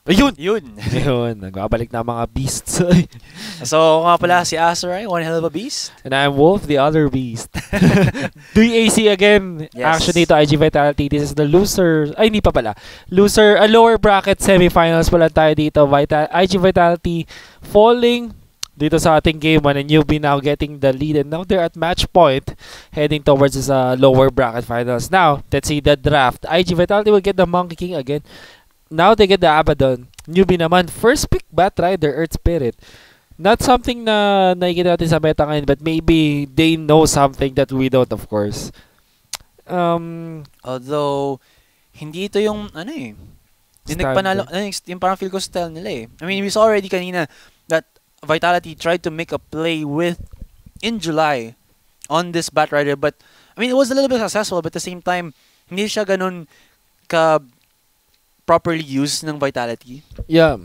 Ayun! Yun. Ayun, nagbabalik na mga beasts. So, ako nga pala si Asarai, one hell of a beast. And I'm Wolf, the other beast. DAC again. Yes. Action dito, IG Vitality. This is the loser. Ay, hindi pa pala. Loser, lower bracket semifinals pala tayo dito. IG Vitality falling dito sa ating game 1 and Newbee now getting the lead. And now they're at match point heading towards this lower bracket finals. Now, let's see the draft. IG Vitality will get the Monkey King again. Now they get the Abaddon. Newbee naman, first pick Bat Rider, Earth Spirit. Not something na nakikita natin sa meta ngayon, but maybe they know something that we don't, of course. Although, hindi ito yung, yung nagpanalo, yung parang feel ko style nila eh. I mean, we saw already kanina that Vitality tried to make a play in July on this Bat Rider, but, I mean, it was a little bit successful, but at the same time, hindi siya ganun properly used ng Vitality. Yeah.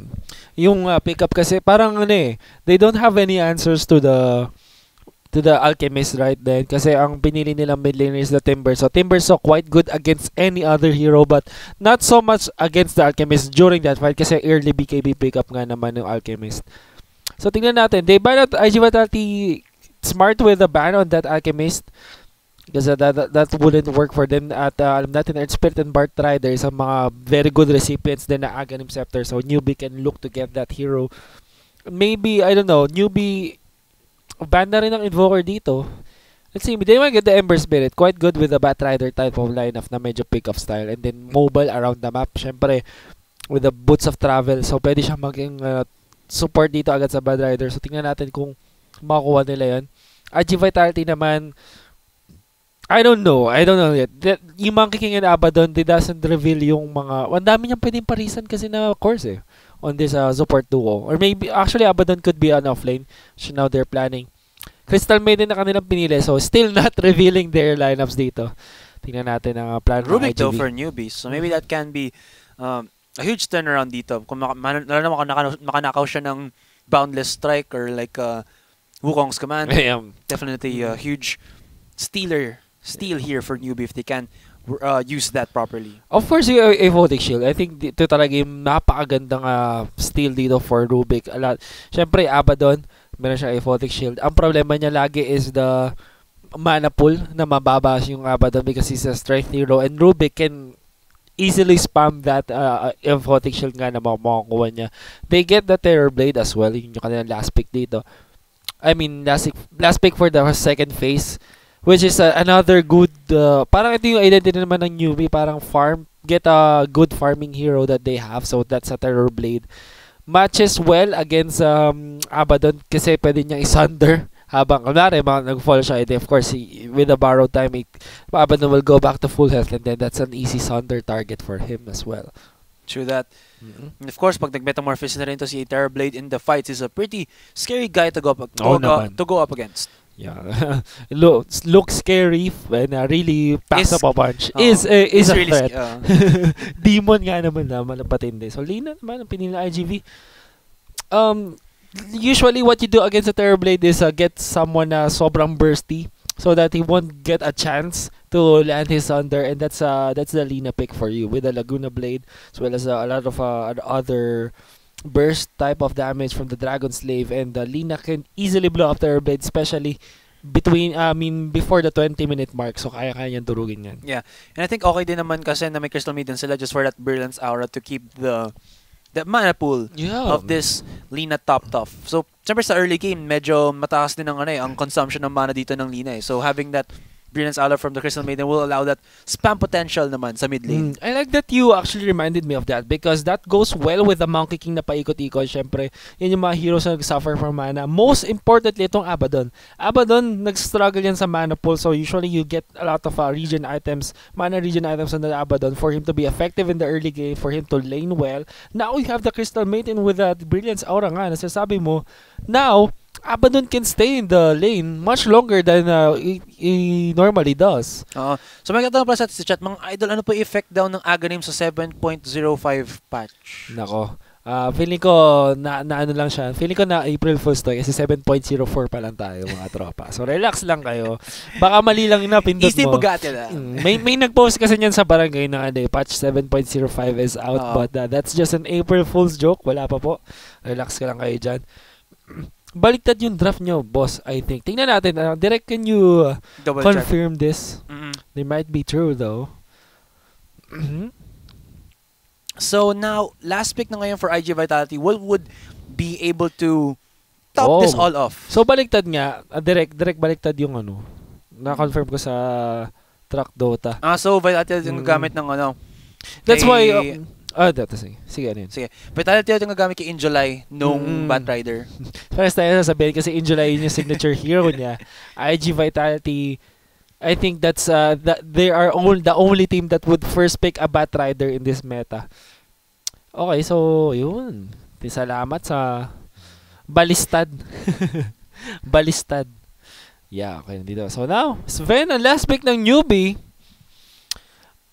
Yung pickup kasi parang they don't have any answers to the Alchemist right then kasi ang pinili nilang mid laner is the Timber. So Timber so quite good against any other hero but not so much against the Alchemist during that fight kasi early BKB pickup nga naman ng Alchemist. So tingnan natin, they ban out IG Vitality smart with the ban on that Alchemist. Kasi that wouldn't work for them at alam natin Earth Spirit and Bart Rider sa mga very good recipients din na Aghanim Scepter, so Newbee can look to get that hero. Maybe, I don't know, Newbee ban na rin ang Invoker dito. Let's see, they might get the Ember Spirit, quite good with the Bat Rider type of lineup na medyo pick-up style and then mobile around the map, syempre with the Boots of Travel, so pwede siya maging support dito agad sa Bat Rider. So tingnan natin kung makuha nila yan. IG Vitality naman, I don't know yet. Yung Monkey King and Abaddon, they doesn't reveal yung mga... Ang dami niyang pwedeng parisan kasi na course on this support duo. Or maybe, actually, Abaddon could be an offlane. So now they're planning. Crystal Maiden na kanilang pinili, so still not revealing their lineups dito. Tingnan natin ang plan ng Rubik IGV. though for newbies. So maybe that can be a huge turnaround dito. Kung makanakaw siya ng Boundless Strike or like Wukong's Command. Definitely a huge steal here for Newbee if they can use that properly. Of course, yung Evotic Shield. I think ito talaga yung napakagandang steal dito for Rubik. Siyempre, Abaddon, meron siyang Evotic Shield. Ang problema niya lagi is the mana pool na mababa yung Abaddon because he's a strength hero and Rubik can easily spam that Evotic Shield nga na makakuha niya. They get the Terror Blade as well. Yung kanilang last pick dito. I mean, last pick for the second phase. Which is another good, parang ito yung identity naman ng Newbee, parang get a good farming hero that they have, so that's a Terror Blade. Matches well against Abaddon kasi pwede niyang isunder habang, kunwari, nag-fall siya, and of course, with the borrow time, Abaddon will go back to full health and then that's an easy sunder target for him as well. True that. And of course, pag nag-metamorphosis na rin to si Terror Blade in the fights, is a pretty scary guy to go up against. Yeah, looks scary and really packs up a punch. Is a really threat. Demon nga naman patindi. So Lina naman ang pinili ng IGV. Usually what you do against a Terror Blade is get someone na sobrang bursty so that he won't get a chance to land his thunder, and that's the Lina pick for you with the Laguna Blade as well as a lot of other burst type of damage from the Dragon Slave, and Lina can easily blow up Terror Blade, especially before the 20-minute mark, so kaya niyang durugin yan. Yeah, and I think okay din naman kasi na may Crystal Maiden sila just for that Brilliance Aura to keep the mana pool of this Lina topped off. So, siyempre sa early game, medyo mataas din ang consumption ng mana dito ng Lina so having that Brilliance Aura from the Crystal Maiden will allow that spam potential naman sa mid lane. I like that you actually reminded me of that because that goes well with the Monkey King na paikot-ikot. Syempre, yan yung mga heroes na nag-suffer from mana. Most importantly, itong Abaddon. Abaddon, nag-struggle yan sa mana pool, so usually you get a lot of mana regen items on the Abaddon for him to be effective in the early game, for him to lane well. Now you have the Crystal Maiden with that Brilliance Aura nga, nasasabi mo. Now, Abaddon can stay in the lane much longer than he normally does. So may katanong pala sa chat, mga idol, ano po effect daw ng Aghanim sa 7.05 patch? Nako. Feeling ko na ano lang siya. Feeling ko na April Fool's to kasi 7.04 pa lang tayo mga tropa. So relax lang kayo. Baka mali lang na pindot mo. Easy bugatti na. May nag-post kasi niyan sa barangay na patch 7.05 is out but that's just an April Fool's joke. Wala pa po. Relax ka lang kayo dyan. Baliktad yung draft nyo, boss, I think. Tingnan natin. Direct, can you confirm this? They might be true, though. So, now, last pick na ngayon for IG Vitality, what would be able to top this all off? So, baliktad nga. Direct baliktad yung ano. Na-confirm ko sa Track Dota. So, Vitality yung gamit ng ano. That's why... sige, ano yun? Sige. Vitality yung gagamit kay Injuly nung Batrider. Parang tayo sasabihin kasi Injuly yun yung signature hero niya. IG Vitality, I think that's they are the only team that would first pick a Batrider in this meta. Okay, so yun. Salamat sa balistad. Balistad. Yeah, okay, dito. So now, Sven, ang last pick ng Newbee.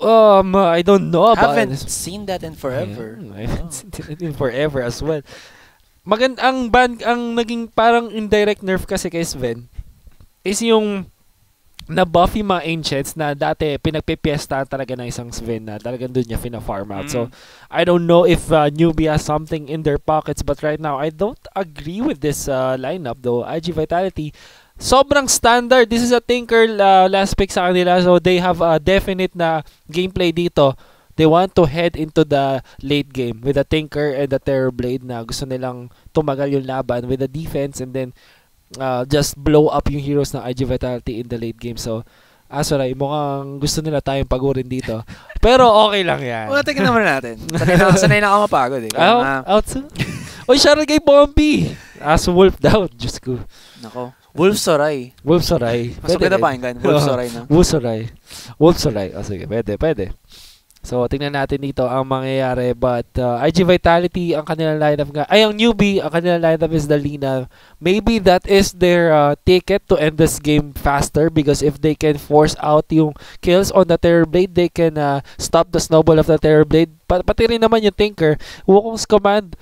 I don't know about Haven't seen that in forever. I haven't seen that in forever as well. Ang naging parang indirect nerf kasi kay Sven is yung na-buff yung mga ancients na dati pinagpipiesta talaga ng isang Sven na talagang doon niya fina-farm out. So, I don't know if Newbee has something in their pockets but right now, I don't agree with this lineup though. IG Vitality, sobrang standard. This is a Tinker last pick sa kanila. So, they have a definite na gameplay dito. They want to head into the late game with the Tinker and the Terrorblade na gusto nilang tumagal yung laban with the defense and then just blow up yung heroes ng IG Vitality in the late game. So, Asoray, mukhang gusto nila tayong pagurin dito. Pero okay lang yan. Well, tingnan naman natin. Sanay na ako mapagod eh. Out soon? Oy, shoutout kay Pompey. Wolf down. Diyos ko. Nako. Wolfsoray. Mas maganda pa yung Wolfsoray na. Wolfsoray. Sige, pwede. So, tingnan natin dito ang mangyayari. But, IG Vitality, ang kanilang lineup nga. Ang Newbee, ang kanilang lineup is the Lina. Maybe that is their ticket to end this game faster because if they can force out yung kills on the Terrorblade, they can stop the snowball of the Terrorblade. Pati rin naman yung Tinker. Wukong's command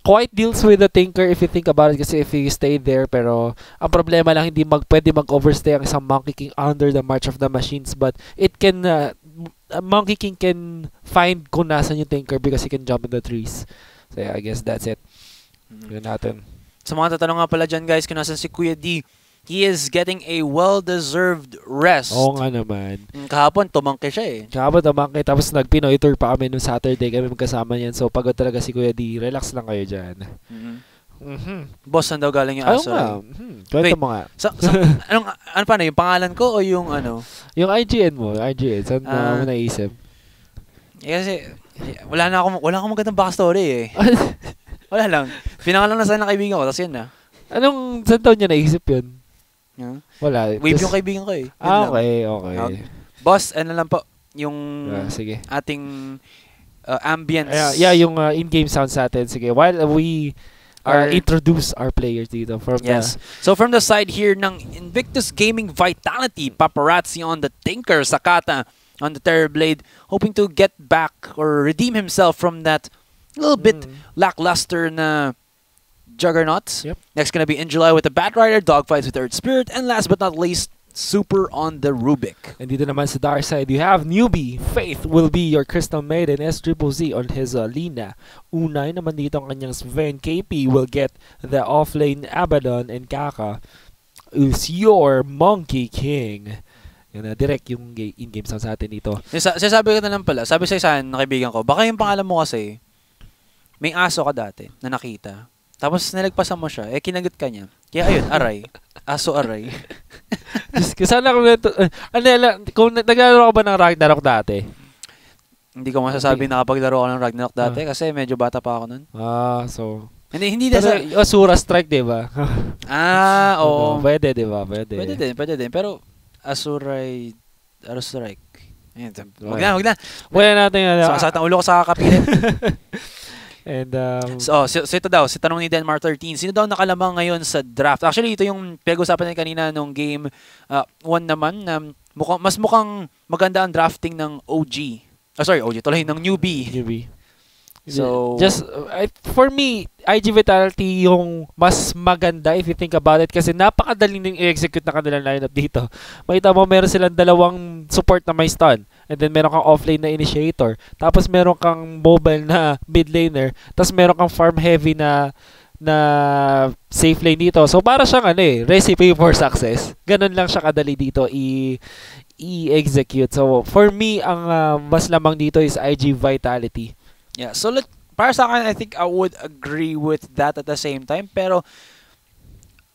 quite deals with the Tinker if you think about it kasi if you stay there pero ang problema lang hindi pwede mag-overstay ang isang Monkey King under the March of the Machines but it can Monkey King can find kung nasan yung Tinker because he can jump in the trees. So yeah, I guess that's it. Yun natin. Sa mga tatanong nga pala dyan guys kung nasan si Kuya D, he is getting a well-deserved rest. Oo nga naman. Kahapon, tumangke siya eh. Tapos nag-Pinoy tour pa kami nung Saturday. Kami magkasama yan. So, pagod talaga si Kuya D. Relax lang kayo dyan. Boss, saan daw galing yung aso? Kwento mo nga. Ano pa na? Yung pangalan ko o yung ano? Yung IGN mo. IGN. Saan mo naisip? Kasi, wala akong magandang backstory eh. Wala lang. Pinangalan na sana ng kaibigan ko. Tapos yun na. Saan taon niya naisip yun? Wala. Wave yung kaibigan ko eh. Okay. Boss, ano lang po, yung sige. ating ambience. Yung in-game sounds natin. Sige, while we introduce our players dito. So from the side here ng Invictus Gaming Vitality, Paparazzi on the Tinker, Sakata on the Terrorblade, hoping to get back or redeem himself from that little bit lackluster na Juggernauts. Yep. Next gonna be in July with the Batrider, Dogfights with Earth Spirit, and last but not least, Super on the Rubik. And dito naman sa dark side, you have Newbee. Faith will be your Crystal Maiden. S-Triple-Z on his Lina. Unay naman dito ang kanyang Sven. KP will get the offlane Abaddon, and Kaka is your Monkey King. Yan na, direct yung in-game sound sa atin dito. Sabi ko na lang pala, sabi sa na kaibigan ko, baka yung pangalan mo kasi, may aso ka dati na nakita. Tapos nilagpasan mo siya, kinagat ka niya. Kaya ayun, aray. Aso aray. Sana kung naglaro ka ba ng Ragnarok dati? Hindi ko masasabi nakapaglaro ka ng Ragnarok dati kasi medyo bata pa ako nun. So... Hindi na sa... Asura Strike, diba? Oo. Pwede, diba? Pwede din. Pero Strike. Wag na. Wala natin. Sakit ang ulo ko sa kapilit. And, so ito daw, si tanong ni Denmark 13, sino daw nakalamang ngayon sa draft? Actually, ito yung pinag-usapan natin kanina nung game 1 naman, na mas mukhang maganda ang drafting ng OG. OG, tuloy ng Newbee. So, just for me, IG Vitality yung mas maganda if you think about it kasi napakadali nang i-execute na kanilang lineup dito. Makita mo meron silang dalawang support na may stun and then meron kang offlane na initiator. Tapos meron kang mobile na mid laner. Tapos meron kang farm heavy na safe lane dito. So para siyang recipe for success. Ganun lang siya kadali dito i-execute. So for me, ang mas lamang dito is IG Vitality. Yeah, so para sa akin, I think I would agree with that at the same time. Pero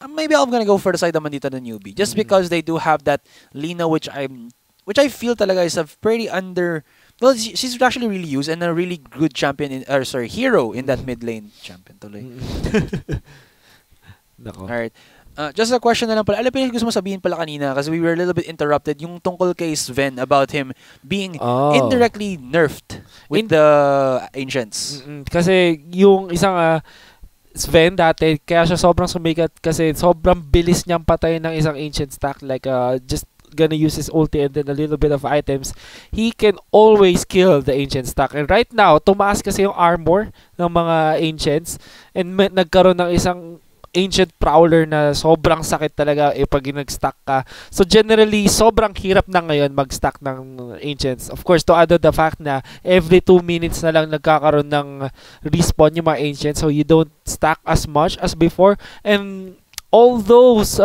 maybe I'm gonna go for the side naman dito ng Newbee, just because they do have that Lina, which I feel talaga is a pretty under. Well, she's actually really used and a really good champion hero in that mid lane champion tuloy. Alright. Just a question na lang pala. Alam gusto mo sabihin pala kanina kasi we were a little bit interrupted yung tungkol kay Sven about him being indirectly nerfed with the Ancients. Kasi yung isang Sven dati, kaya siya sobrang sumikat kasi sobrang bilis niyang patayin ng isang Ancient stack like just gonna use his ulti and then a little bit of items. He can always kill the Ancient stack. And right now, tumaas kasi yung armor ng mga Ancients and nagkaroon ng isang Ancient Prowler na sobrang sakit talaga pag nag-stack ka. So generally, sobrang hirap na ngayon mag-stack ng Ancients. Of course, to add the fact na every 2 minutes na lang nagkakaroon ng respawn yung mga Ancients, so you don't stack as much as before. And all those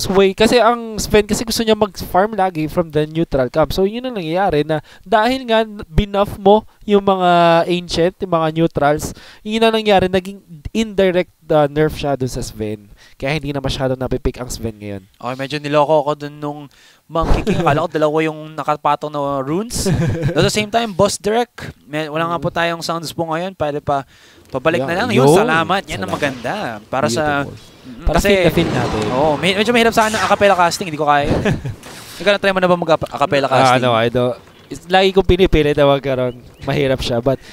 way, kasi ang Sven kasi gusto niya mag-farm lagi from the neutral camp. So yun ang nangyayari na dahil nga binuff mo yung mga ancient, yung mga neutrals, yun ang nangyayari, naging indirect nerf siya dun sa Sven. Kaya hindi na masyado napipick ang Sven ngayon. Okay, medyo niloko ako dun nung Monkey King. Akala ko dalawa yung nakapatong na runes. At the same time, Boss Direct, wala nga po tayong sounds po ngayon. Pwede pa pabalik na lang. Yun, salamat. Yan ang maganda. Para beautiful. Para feel natin. Oo, medyo mahirap sa akin ng acapella casting. Hindi ko kaya yun. Ikaw na-try mo na ba mag-acapella casting? I don't. Lagi kong pinipili na magkaroon. Mahirap siya. But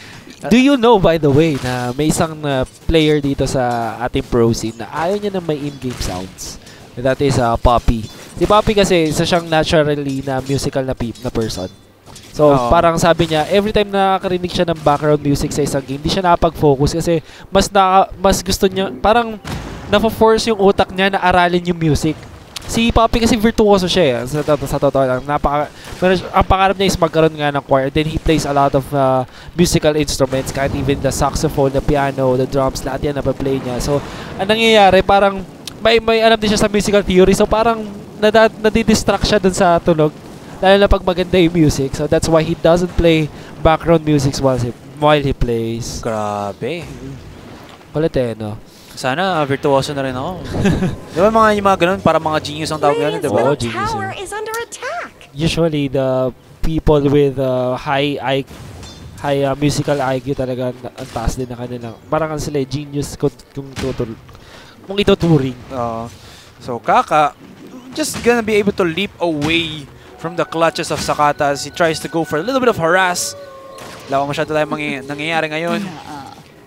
do you know, by the way, na may isang player dito sa ating pro scene na ayaw niya na may in-game sounds. That is Poppy. Si Poppy kasi isa siyang naturally na musical na person. So, parang sabi niya, every time nakakarinig siya ng background music sa isang game, hindi siya nakapag-focus kasi mas gusto niya, parang na-force yung utak niya na aralin yung music. Si Poppy kasi virtuoso siya sa totoo lang. Ang pangarap niya is magkaroon nga ng choir. Then he plays a lot of musical instruments, kahit even the saxophone, the piano, the drums, lahat yan napaplay niya. So, ang nangyayari, parang may alam din siya sa musical theory. So, parang nadidistract siya dun sa tunog. Lalo na pag maganda yung music. So, that's why he doesn't play background music while he plays. Grabe. Kulit no? Sana virtuoso na rin ako. Di ba yung mga ganun, para mga genius ang tawag ganun, di ba? Genius. Usually, the people with high musical IQ talaga, ang taas din na kanilang. Parang sila genius kung ituturing. So, Kaka, just gonna be able to leap away from the clutches of Sakata as he tries to go for a little bit of harass. Wala ko masyado tayong nangyayari ngayon.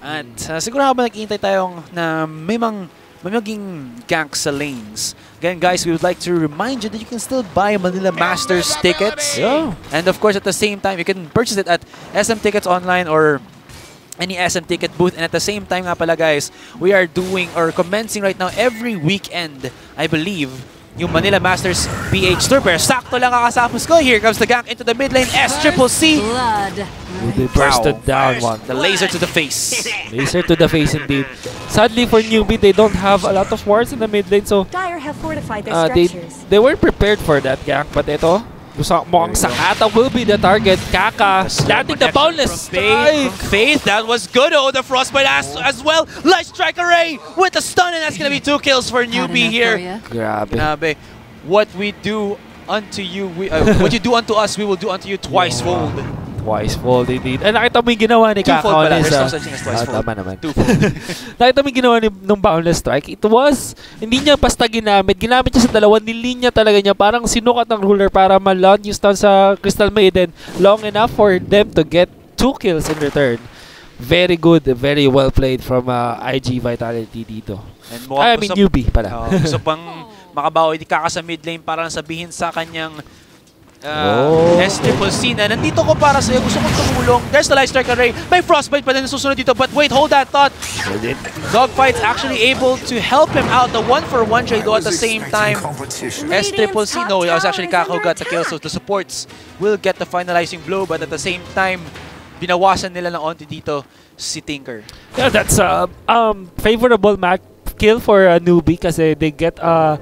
At siguro habang nag-iintay tayo na may maging gank sa lanes. Again, guys, we would like to remind you that you can still buy Manila Masters tickets. Yeah. And of course, at the same time, you can purchase it at SM Tickets Online or any SM Ticket booth. And at the same time nga pala, guys, we are doing or commencing right now every weekend, I believe, yung Manila Masters PH Tour. Pero sakto lang kakasapos ko. Here comes the gank into the mid lane. SCCC. Will be bursted down one. The laser to the face. Laser to the face indeed. Sadly for Newbee, they don't have a lot of wards in the mid lane. So they weren't prepared for that gank. But ito, mukhang Sakata will be the target. Kaka landing the boundless strike. Faith, that was good. Oh, the Frostbite as well. Light Strike Array with the stun, and that's going to be 2 kills for Newbee here. Grabe. What we do unto you, what you do unto us, we will do unto you twice-fold. Twice-fold indeed. Nakita mo yung ginawa ni Kaka. Two-fold pala. There's no such thing as twice-fold. Tama naman. Two-fold. Nakita mo yung ginawa nung boundless strike. It was, hindi niya basta ginamit. Ginamit niya sa dalawa. Nilinya talaga niya. Parang sinukat ng ruler para ma-launch yung stun sa Crystal Maiden long enough for them to get 2 kills in return. Very good. Very well played from IG Vitality dito. I mean, Newbee pala. Gusto pang makabawi di Kaka sa mid lane para sabihin sa kanyang S-Triple-C na nandito ko para sa'yo. Gusto kong tumulong. There's the light strike array. May frostbite pa din susunod dito. But wait, hold that thought. Dogfight's actually able to help him out. The 1-for-1 trade though at the same time. S-Triple-C, no, it was actually Kako who got the kill. So the supports will get the finalizing blow. But at the same time, binawasan nila ng onti dito si Tinker. Yeah, that's a favorable match kill for Newbee kasi they get a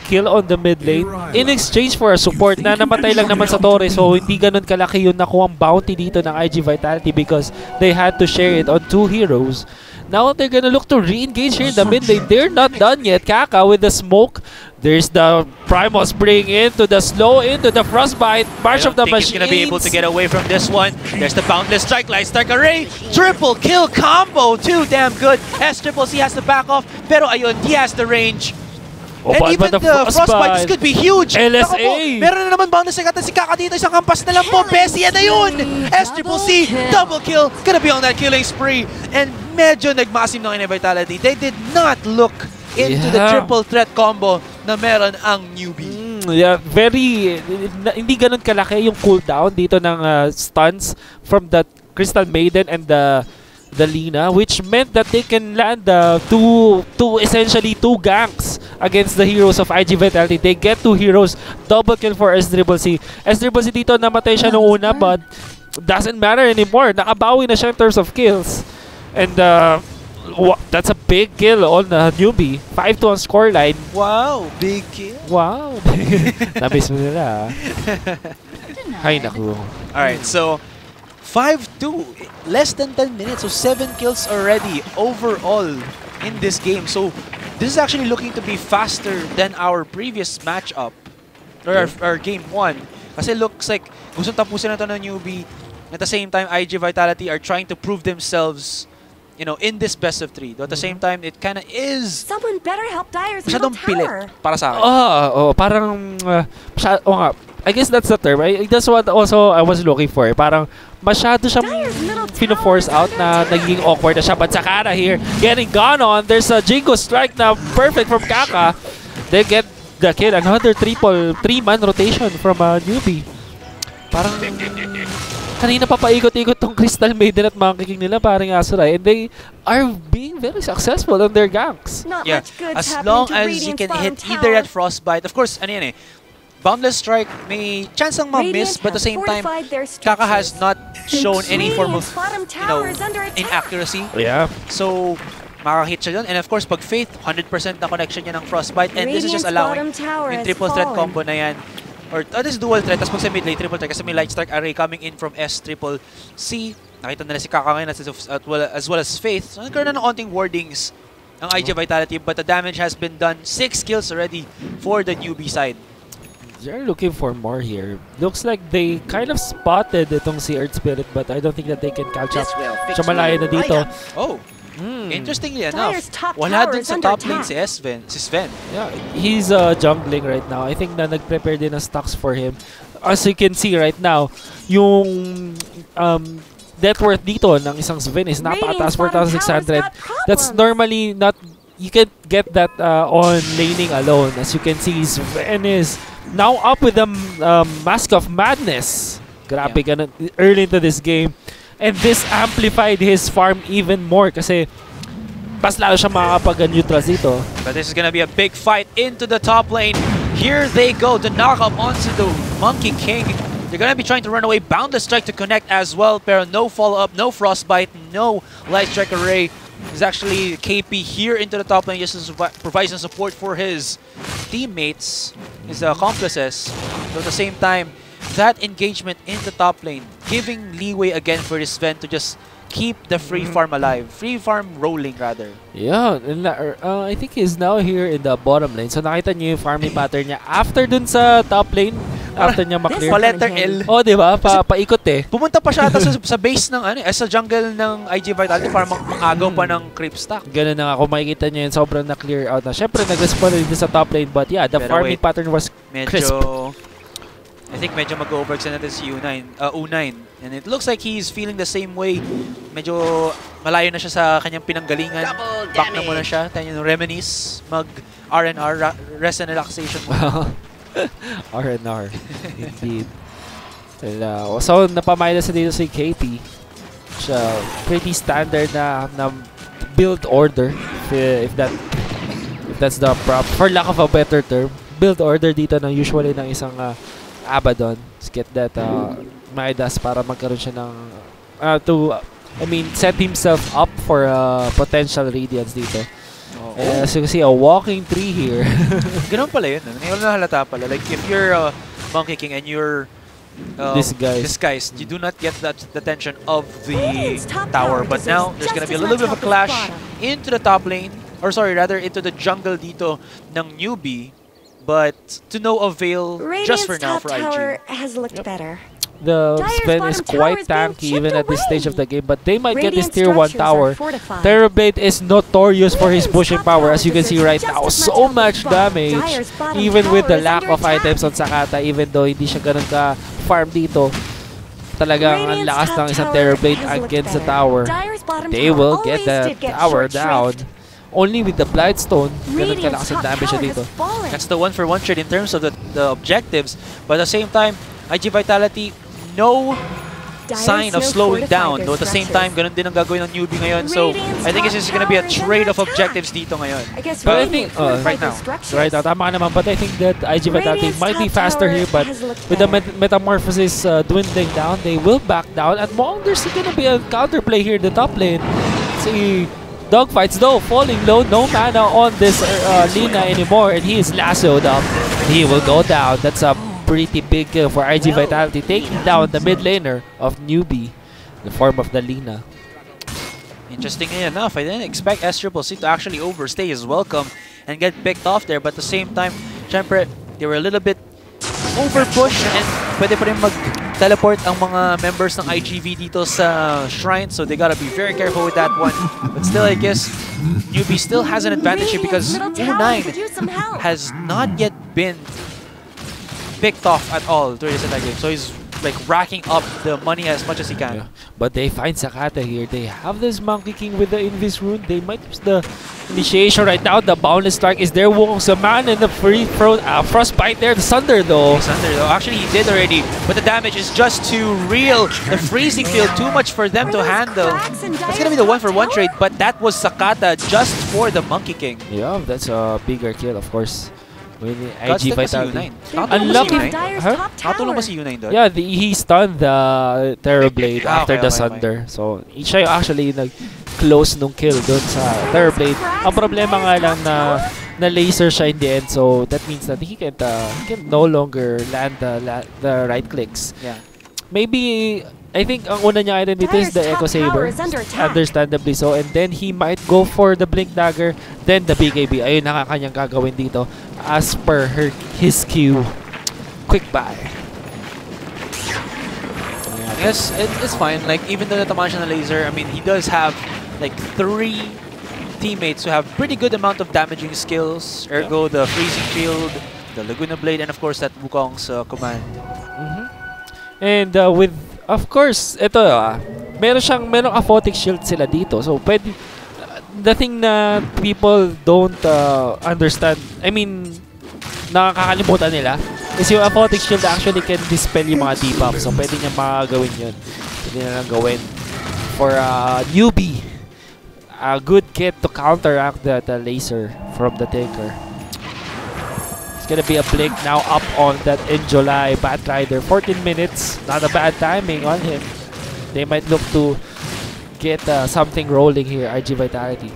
kill on the mid lane in exchange for a support na namatay lang naman sa Torre, so hindi ganun kalaki yung nakuha bounty dito ng IG Vitality because they had to share it on 2 heroes. Now they're gonna look to re-engage here in the mid lane. They're not done yet. Kaka with the smoke. There's the Primal Spring into the slow into the Frostbite. March of the Machines. He's gonna be able to get away from this one. There's the Boundless Strike, Light Strike Array. Triple kill combo. Too damn good. S-Triple-C has to back off. Pero ayun, he has the range. And even the Frostbite, this could be huge. LSA. Po, meron na naman Boundless Strike at si Kaka dito. Isang kampas na lang po. Bessie, yan na yun. S-Triple-C, double kill. Gonna be on that killing spree. And medyo nagmasim ng Vitality. They did not look into the triple threat combo na meron ang Newbee. Yeah, very hindi ganun kalaki yung cooldown dito ng stuns from the Crystal Maiden and the Lina, which meant that they can land essentially two ganks against the heroes of IG Vitality. They get 2 heroes, double kill for S-Triple-C. S-Triple-C dito namatay siya nung una but doesn't matter anymore. Nakabawi na siya in terms of kills. And that's a big kill on Newbee. 5-2 on scoreline. Wow, big kill. Wow. Namiss mo nila. Ay, naku. Alright, so 5-2. Less than 10 minutes. So 7 kills already overall in this game. So this is actually looking to be faster than our previous matchup. Or our game 1. Kasi looks like gustong tapusin na ito ng Newbee. At the same time, IG Vitality are trying to prove themselves, you know, in this best of 3. Though at the same time, it kind of is Someone better help Dire's middle pilit para sa akin. Parang nga. I guess that's the term. That's what also I was looking for. Parang masyado siyang pino-force out na naging awkward na siya. But Sakara here, getting gone on. There's a Jingo strike na perfect from Kaka. They get the kill. Another 3-man rotation from Newbee. Parang kanina pa paikot-ikot tong Crystal Maiden at mga kiking nila parang Asurai, and they are being very successful on their ganks. Yeah, as long as you can hit either that Frostbite, of course, ano yan Boundless Strike may chance ang ma-miss, but at the same time, Kaka has not shown any form of, inaccuracy. Yeah. So, makakahit siya dun. And of course, pag Faith, 100% na connection niya ng Frostbite, and this is just allowing yung triple threat combo na yan. Or this dual threat, tapos pag sa mid lane, triple threat kasi may light strike array coming in from S-Triple-C. Nakita nila si Kaka ngayon as well as Faith. So nagkaroon na ng onting wardings ang IG Vitality, but the damage has been done. 6 kills already for the Newbee side. They're looking for more here. Looks like they kind of spotted itong si Earth Spirit, but I don't think that they can catch up. Siya malayo na dito. Oh! Interestingly enough, wala din sa top lane si Sven. Yeah, he's jungling right now. I think na nag-prepare din ng stocks for him. As you can see right now, yung net worth dito ng isang Sven is napakataas, 4,600. That's normally not, you can't get that on laning alone. As you can see, Sven is now up with the Mask of Madness. Grabe ganun, early into this game. And this amplified his farm even more kasi mas lalo siya makakapag-neutrals dito. But this is gonna be a big fight into the top lane. Here they go to knock up onto the Monkey King. They're gonna be trying to run away. Boundless Strike to connect as well, pero no follow-up, no Frostbite, no Light Strike Array. There's actually KP here into the top lane just to provide some support for his teammates, his accomplices. So at the same time, that engagement in the top lane, giving leeway again for this Sven to just keep the free farm alive. Free farm rolling, rather. Yeah, I think he's now here in the bottom lane. So nakita niyo yung farming pattern niya. After dun sa top lane, after niya maklear. Pa-letter L. Oh, di ba? Paikot eh. Pumunta pa siya ata sa base ng sa jungle ng IG Vitality para mangagaw pa ng creep stack. Ganun na nga. Kung makikita niyo yun, sobrang na-clear out na. Siyempre, nag-respawn rin sa top lane. But yeah, the farming pattern was crisp. I think medyo mag-overextend natin si U9. And it looks like he's feeling the same way. Medyo malayo na siya sa kanyang pinanggalingan. Back na muna siya. Tayo yung reminisce. Mag-RNR, rest and relaxation. R&R. Indeed. So, napamailas na dito si KP. Siya, pretty standard na build order. If that's the for lack of a better term. Build order dito na usually ng isang Abaddon. Let's get that Midas para magkaroon siya ng set himself up for potential Radiance dito. As you can see, a walking tree here. Ganun pala yun. Ngayon na halata pala. Like, if you're Monkey King and you're disguised, you do not get the attention of the tower. But now, there's gonna be a little bit of a clash into the top lane. Or sorry, rather, into the jungle dito ng Newbee. But to no avail just for now for IG. Has looked better. The Sven is quite tanky even at this stage of the game, but they might get this tier 1 tower. Terrorblade is notorious for his pushing power, as you can see right now. So much damage, even with the lack of items on Sakata, even though hindi siya ganun ka-farm dito. Talagang ang lakas ng isang Terrorblade against the tower. They will get the tower down. Only with the Blightstone, ganun kalakas ang damage siya dito. That's the 1-for-1 trade in terms of the objectives, but at the same time, IG Vitality, no sign of slowing down. Though at the same time, ganun din ang gagawin ng Newbee ngayon. So, I think it's just gonna be a trade of objectives dito ngayon. But I think, right now, tama ka naman. But I think that IG Vitality might be faster here. But with the Metamorphosis dwindling down, they will back down. At mukhang there's gonna be a counterplay here in the top lane. See, dogfights though, falling low. No mana on this Lina anymore. And he is lassoed up. He will go down. That's a pretty big kill for IG Vitality, taking down the mid laner of Newbee in the form of the Lina. Interestingly enough, I didn't expect SCCC to actually overstay his welcome and get picked off there, but at the same time, syempre, they were a little bit overpushed and pwede pa rin mag-teleport ang mga members ng IGV dito sa shrine, so they gotta be very careful with that one. But still, I guess Newbee still has an advantage here because U9 has not yet been picked off at all during this entire game. So he's like racking up the money as much as he can. Yeah. But they find Sakata here. They have this Monkey King with the Invis rune. They might use the initiation right now. The Boundless Strike is there. Wong's a man and the Frostbite there. The Sunder though. Actually he did already, but the damage is just too real. The freezing field too much for them to handle. That's gonna be the 1-for-1 trade, but that was Sakata just for the Monkey King. Yeah, that's a bigger kill of course. IG Vitality. Unlucky. Nakatulong ba si U9 doon? Yeah, he stunned the Terrorblade after the Sunder. So, siya actually nag-close nung kill doon sa Terrorblade. Ang problema nga lang na laser siya in the end. So, that means that he can no longer land the right clicks. Yeah. Maybe, I think ang una niya item dito is the Echo Saber. Understandably so. And then he might go for the Blink Dagger. Then the BKB. Ayun na kanyang gagawin dito. As per his cue. Quick buy. Yes, it's fine. Like, even though natamaan siya na laser, I mean, he does have like 3 teammates who have pretty good amount of damaging skills. Ergo, the Freezing Field, the Laguna Blade, and of course that Wukong's command. And with, of course, ito merong aphotic shield sila dito. So, pwede, the thing na people don't understand, I mean, nakakalimutan nila, is yung aphotic shield actually can dispel yung mga debuff. So, pwede niya magagawin yun. Pwede na lang gawin for Newbee. A good kit to counteract the laser from the Tinker. Gonna be a blink now up on that in July Batrider. 14 minutes, not a bad timing on him. They might look to get something rolling here, IG Vitality.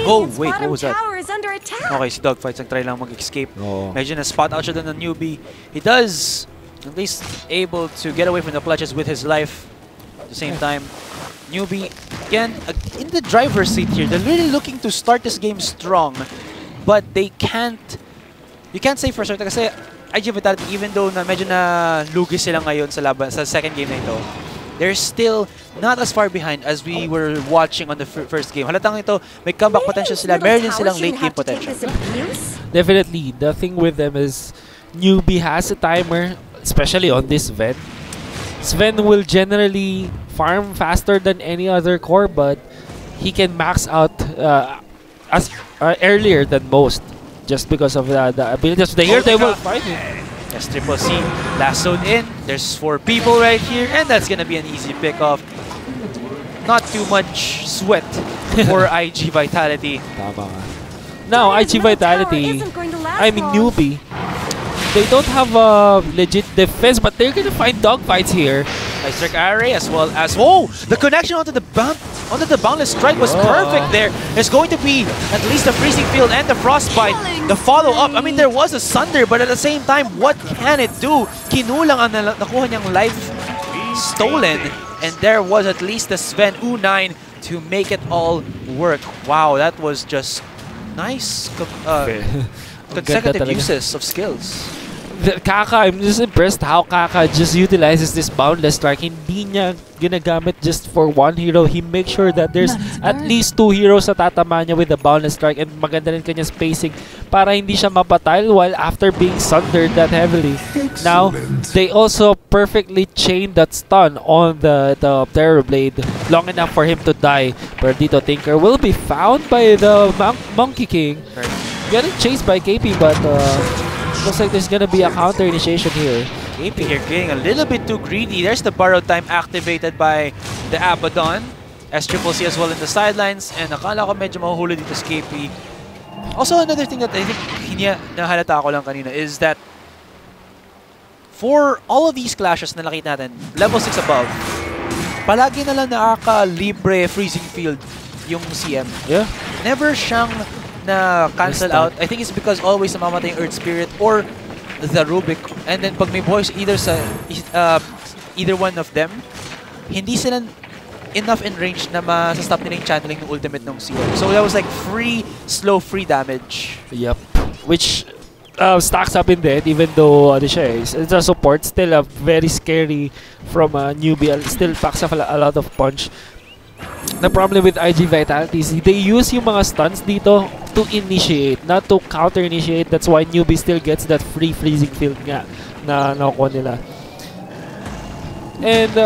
Oh wait, what was that? Okay, si Dogfights nag-try lang mag-escape. Medyo na-spot out siya doon ng Newbee. He does at least able to get away from the clutches with his life. At the same time, Newbee, again, in the driver's seat here. They're really looking to start this game strong, but they can't. You can't say for certain kasi IG Vitality, even though na medyo na lugi sila ngayon sa laban sa second game na ito, they're still not as far behind as we were watching on the first game. Halatang ito, may comeback potential sila, meron din silang late game potential. Definitely, the thing with them is Newbee has a timer, especially on this Sven. Sven will generally farm faster than any other core, but he can max out earlier than most. just because of the abilities of the hero. They will fight it. Yes, Triple C lassoed in. There's 4 people right here, and that's gonna be an easy pick off. Not too much sweat for IG Vitality. Tama nga. Now, IG Vitality, I mean Newbee, they don't have a legit defense, but they're gonna find dogfights here. Nice strike array as well as the connection onto the boundless strike was perfect there. There's going to be at least the freezing field and the frostbite. The follow up. I mean, there was a sunder, but at the same time, what can it do? Kinulang ang nakuha niyang life stolen, and there was at least the Sven U9 to make it all work. Wow, that was just nice consecutive uses of skills. Kaka, I'm just impressed how Kaka just utilizes this boundless strike. Hindi niya ginagamit just for one hero. He makes sure that there's at least 2 heroes na tatama niya with the boundless strike, and maganda rin kanya spacing para hindi siya mapatay while after being sundered that heavily. Now, they also perfectly chained that stun on the Terror Blade long enough for him to die. But dito, Tinker will be found by the Monkey King. Getting chased by KP, but looks like there's gonna be a counter initiation here. KP here getting a little bit too greedy. There's the borrowed time activated by the Abaddon. SCCC as well in the sidelines. And akala ko medyo mahuhuli dito sa KP. Also, another thing that I think nahalata ko lang kanina is that for all of these clashes na nakita natin, level 6 above, palagi na lang nakaka-libre freezing field yung CM. Yeah. Never siyang na-cancel out. I think it's because always namamatay yung Earth Spirit or the Rubik. And then pag may boys either either one of them, hindi sila enough in range na ma-stop nila yung channeling ng ultimate ng CM. So that was like free damage. Yep. Which stacks up in the end, even though it's a support, still a very scary from Newbee. Still packs up a lot of punch. The problem with IG Vitality is they use yung mga stuns dito to initiate, not to counter-initiate. That's why Newbee still gets that free freezing field nga na nakuha nila. And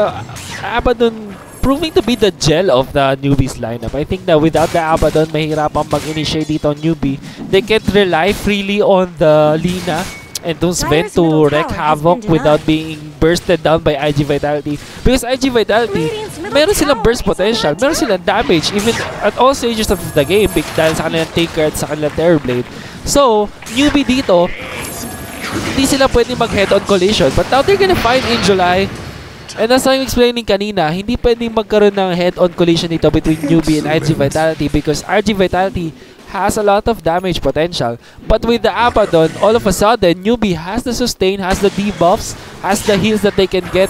Abaddon proving to be the gel of the Newbee's lineup. I think that without the Abaddon, mahirapang mag-initiate dito on Newbee. They can't rely freely on the Lina and those Sven to wreak havoc without being bursted down by IG Vitality. Because IG Vitality, meron silang burst potential, meron silang damage, even at all stages of the game, dahil sa kanilang Tinker at sa kanilang Terror Blade. So, Newbee dito, hindi sila pwede mag-head-on collision. But now they're gonna find in July. And as I'm explaining kanina, hindi pwedeng magkaroon ng head-on collision dito between Newbee and IG Vitality because IG Vitality has a lot of damage potential. But with the Abaddon, all of a sudden, Newbee has the sustain, has the debuffs, has the heals that they can get,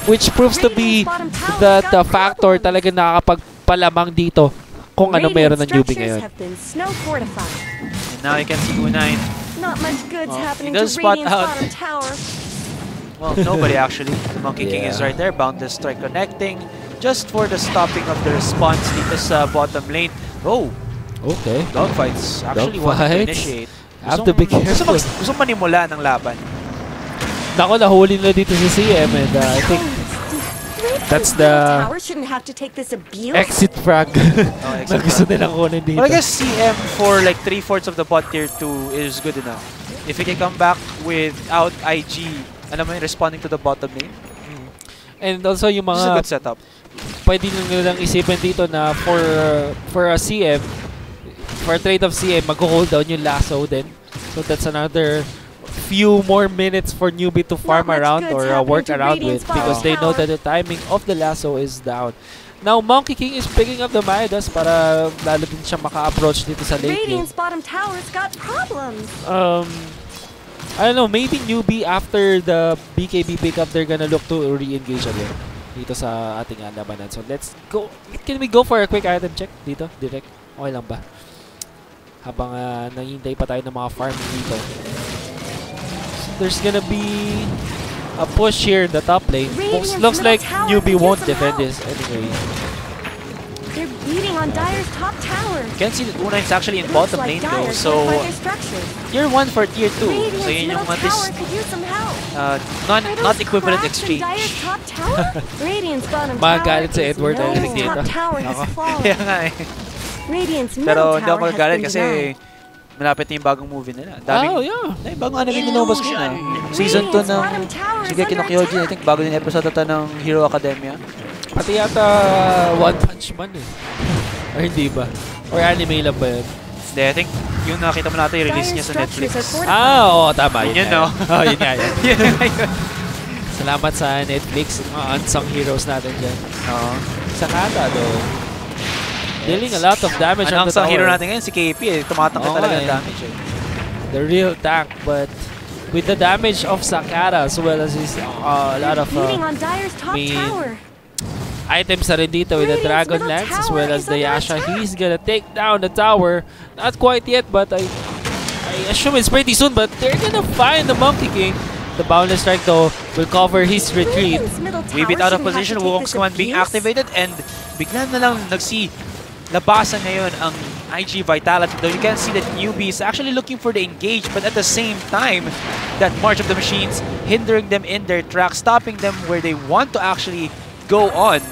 which proves to be that the factor talaga nakakapagpalamang dito kung ano meron ng Newbee ngayon. And now you can see U9. Not much good's happening to Radiant's bottom tower. Well, nobody actually. The Monkey King is right there. Boundless strike connecting just for the stopping of the response dito sa bottom lane. Oh! Okay. Dogfights actually want to initiate. Have to be careful. Gusto manimula ng laban. Nako, nahuli nila dito si CM and I think that's the exit frag na gusto nilang kunin dito. Well, I guess CM for like 3/4 of the bot tier 2 is good enough. If he can come back without IG, alam mo yung responding to the bottom lane. And also yung mga... This is a good setup. Pwede nilang isipin dito na for a CM, for a trade of CM, mag-hold down yung lasso din. So that's another few more minutes for Newbee to farm around or work around with because they know that the timing of the lasso is down. Now, Monkey King is picking up the Midas para lalo din siya maka-approach dito sa late lane. Radiant's bottom tower's got problems. I don't know, maybe Newbee after the BKB pickup, they're gonna look to re-engage again dito sa ating labanan. So let's go. Can we go for a quick item check dito? Direct? Okay lang ba? Habang nangihintay pa tayo ng mga farming dito. So there's gonna be a push here in the top lane. Looks like Newbee won't defend this anyway. They're beating on Dire's top tower. You can see that Una is actually in bottom lane though. So tier 1 for tier 2. So yun yung not equivalent exchange. Magalit si Edward dahil dito. Kaya nga eh. Pero hindi ako magagalit kasi malapit na yung bagong movie nila. Daming, yeah. Bagong anime ginobas ko na. Season 2 ng Shingeki no Kyojin. I think bago din episode ata ng Hero Academia. Pati yata One Punch Man eh. Or hindi ba? Or anime lang ba yun? Hindi, I think yung nakita mo natin yung release niya sa Netflix. Oo, tama. Yun no? Yun nga yun. Salamat sa Netflix, mga unsung heroes natin dyan. Sakata though. Dealing a lot of damage on the tower. Ang hero natin ngayon, si KP eh. Tumatangkay talaga ng damage eh. The real tank, but with the damage of Sakata as well as his a lot of items na rin dito with the Dragon Lance as well as the Yasha. He's gonna take down the tower. Not quite yet, but I assume it's pretty soon, but they're gonna find the Monkey King. The Boundless Strike though will cover his retreat. Weebit out of position, Wukong's command being activated, and bigla na lang labasan ngayon ang IG Vitality. Though you can see that Newbee is actually looking for the engage, but at the same time, that March of the Machines hindering them in their track, stopping them where they want to actually go on.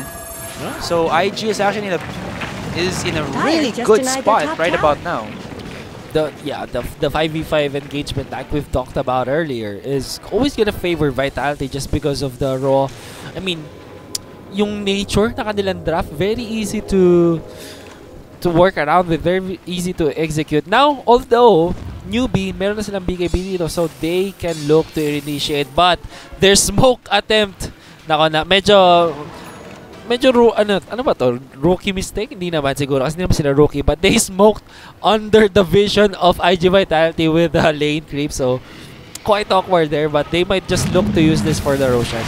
So IG is actually in a really good spot right about now. The 5v5 engagement like we've talked about earlier is always gonna favor Vitality just because of the raw. I mean, yung nature na kanilang draft, very easy to work around with, very easy to execute. Now, although Newbee, meron na silang BKB dito, so they can look to initiate, but their smoke attempt, medyo ano ba to? Rookie mistake? Hindi naman siguro kasi hindi naman sila rookie, but they smoked under the vision of IG Vitality with the lane creep, so quite awkward there, but they might just look to use this for the Roshan.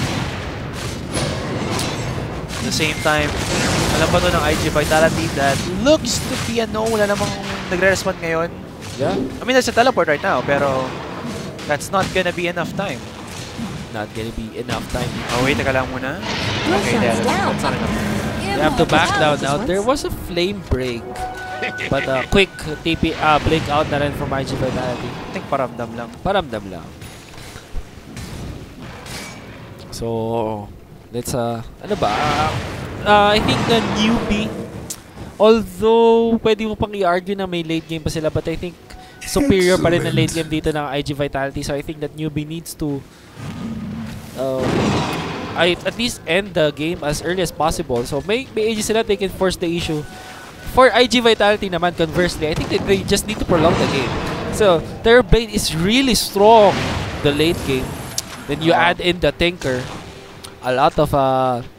At the same time, alam pa to ng IG Vitality that looks to be wala namang nagre-respond ngayon. Yeah. I mean, there's a teleport right now, pero that's not gonna be enough time. Not gonna be enough time. Oh, wait, teka lang muna. Okay, that's not enough. They have to back down now. There was a flame break, but quick TP blink out na rin from IG Vitality. I think paramdam lang. Paramdam lang. So, let's ano ba? I think the Newbee, although pwede mo pang i-argue na may late game pa sila, but I think superior pa rin ang late game dito ng IG Vitality. So I think that Newbee needs to at least end the game as early as possible. So may AG sila, they can force the issue. For IG Vitality naman, conversely, I think that they just need to prolong the game. So their blade is really strong the late game. Then you add in the Tinker. A lot of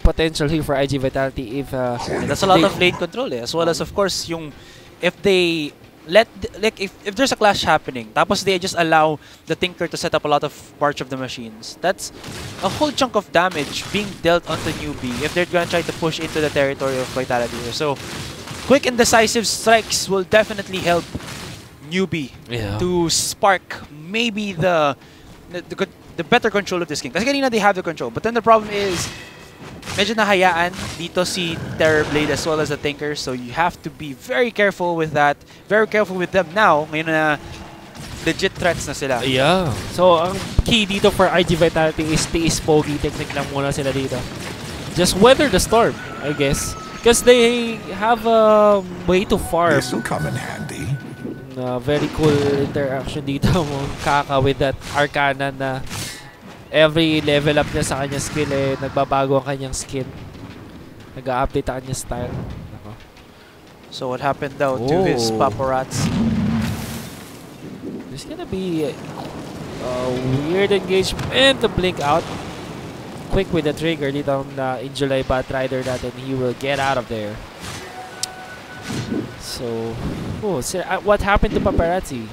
potential here for IG Vitality if that's a lot of lane control as well as of course yung if they if there's a clash happening tapos they just allow the Tinker to set up a lot of March of the Machines, that's a whole chunk of damage being dealt onto Newbee if they're gonna try to push into the territory of Vitality here. So quick and decisive strikes will definitely help Newbee to spark maybe the better control of this game. Kasi kanina they have the control. But then the problem is, medyo nahayaan dito si Terrorblade as well as the Tinker. So you have to be very careful with that. Very careful with them now. Ngayon na legit threats na sila. Yeah. So ang key dito for IG Vitality is tiis pogi technique lang muna sila dito. Just weather the storm, I guess. Because they have a way to farm. This will come in handy. Very cool interaction dito Kaka with that Arcana na every level up niya sa kanyang skill nagbabago ang kanyang skin. Nag-update ang kanyang style. So what happened daw to his paparazzi? There's gonna be a weird engagement to blink out. Quick with the trigger dito na in July Bat Rider natin. He will get out of there. So, what happened to Paparazzi?